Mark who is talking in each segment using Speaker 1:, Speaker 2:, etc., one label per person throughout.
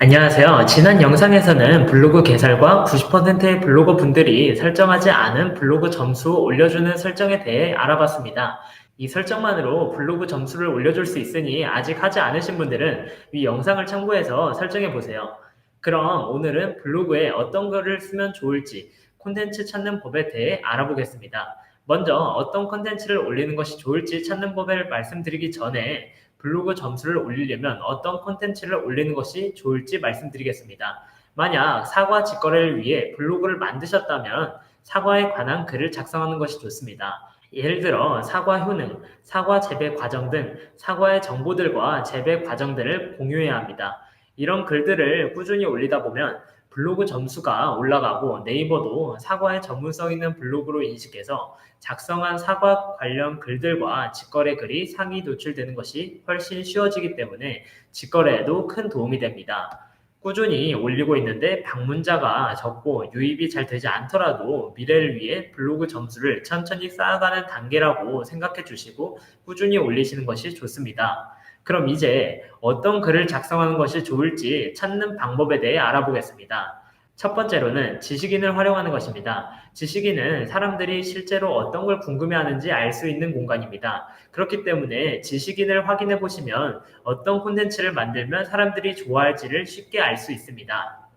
Speaker 1: 안녕하세요. 지난 영상에서는 블로그 개설과 90%의 블로거 분들이 설정하지 않은 블로그 점수 올려주는 설정에 대해 알아봤습니다. 이 설정만으로 블로그 점수를 올려줄 수 있으니 아직 하지 않으신 분들은 위 영상을 참고해서 설정해 보세요. 그럼 오늘은 블로그에 어떤 글을 쓰면 좋을지 콘텐츠 찾는 법에 대해 알아보겠습니다. 먼저 어떤 콘텐츠를 올리는 것이 좋을지 찾는 법을 말씀드리기 전에 블로그 점수를 올리려면 어떤 콘텐츠를 올리는 것이 좋을지 말씀드리겠습니다. 만약 사과 직거래를 위해 블로그를 만드셨다면 사과에 관한 글을 작성하는 것이 좋습니다. 예를 들어 사과 효능, 사과 재배 과정 등 사과의 정보들과 재배 과정들을 공유해야 합니다. 이런 글들을 꾸준히 올리다 보면 블로그 점수가 올라가고 네이버도 사과의 전문성 있는 블로그로 인식해서 작성한 사과 관련 글들과 직거래 글이 상위 노출되는 것이 훨씬 쉬워지기 때문에 직거래에도 큰 도움이 됩니다. 꾸준히 올리고 있는데 방문자가 적고 유입이 잘 되지 않더라도 미래를 위해 블로그 점수를 천천히 쌓아가는 단계라고 생각해 주시고 꾸준히 올리시는 것이 좋습니다. 그럼 이제 어떤 글을 작성하는 것이 좋을지 찾는 방법에 대해 알아보겠습니다. 첫 번째로는 지식인을 활용하는 것입니다. 지식인은 사람들이 실제로 어떤 걸 궁금해하는지 알 수 있는 공간입니다. 그렇기 때문에 지식인을 확인해 보시면 어떤 콘텐츠를 만들면 사람들이 좋아할지를 쉽게 알 수 있습니다.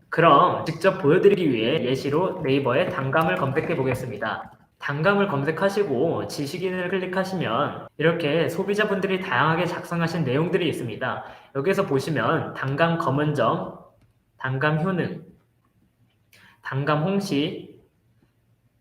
Speaker 1: 그럼 직접 보여드리기 위해 예시로 네이버에 단감을 검색해 보겠습니다. 단감을 검색하시고 지식인을 클릭하시면 이렇게 소비자분들이 다양하게 작성하신 내용들이 있습니다. 여기서 보시면 단감 검은 점, 단감 효능, 단감 홍시,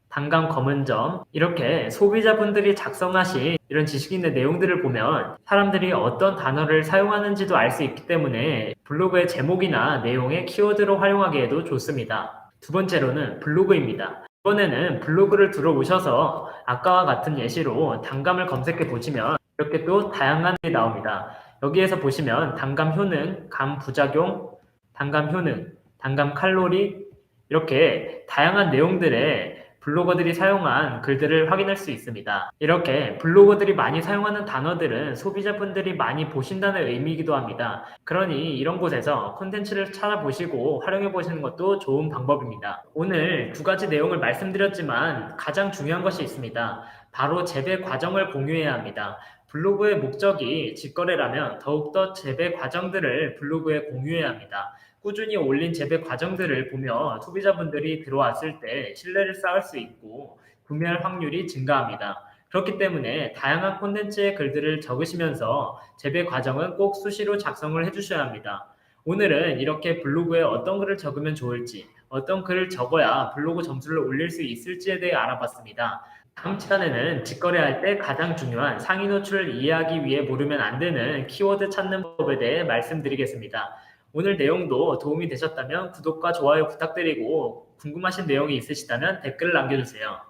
Speaker 1: 단감 검은 점 이렇게 소비자분들이 작성하신 이런 지식인의 내용들을 보면 사람들이 어떤 단어를 사용하는지도 알 수 있기 때문에 블로그의 제목이나 내용의 키워드로 활용하기에도 좋습니다. 두 번째로는 블로그입니다. 이번에는 블로그를 들어오셔서 아까와 같은 예시로 단감을 검색해 보시면 이렇게 또 다양한 게 나옵니다. 여기에서 보시면 단감 효능, 감 부작용, 단감 효능, 단감 칼로리 이렇게 다양한 내용들의 블로거들이 사용한 글들을 확인할 수 있습니다. 이렇게 블로거들이 많이 사용하는 단어들은 소비자분들이 많이 보신다는 의미이기도 합니다. 그러니 이런 곳에서 콘텐츠를 찾아보시고 활용해 보시는 것도 좋은 방법입니다. 오늘 두 가지 내용을 말씀드렸지만 가장 중요한 것이 있습니다. 바로 재배 과정을 공유해야 합니다. 블로그의 목적이 직거래라면 더욱더 재배 과정들을 블로그에 공유해야 합니다. 꾸준히 올린 재배 과정들을 보며 소비자분들이 들어왔을 때 신뢰를 쌓을 수 있고 구매할 확률이 증가합니다. 그렇기 때문에 다양한 콘텐츠의 글들을 적으시면서 재배 과정은 꼭 수시로 작성을 해주셔야 합니다. 오늘은 이렇게 블로그에 어떤 글을 적으면 좋을지, 어떤 글을 적어야 블로그 점수를 올릴 수 있을지에 대해 알아봤습니다. 다음 시간에는 직거래할 때 가장 중요한 상위 노출을 이해하기 위해 모르면 안 되는 키워드 찾는 법에 대해 말씀드리겠습니다. 오늘 내용도 도움이 되셨다면 구독과 좋아요 부탁드리고 궁금하신 내용이 있으시다면 댓글을 남겨주세요.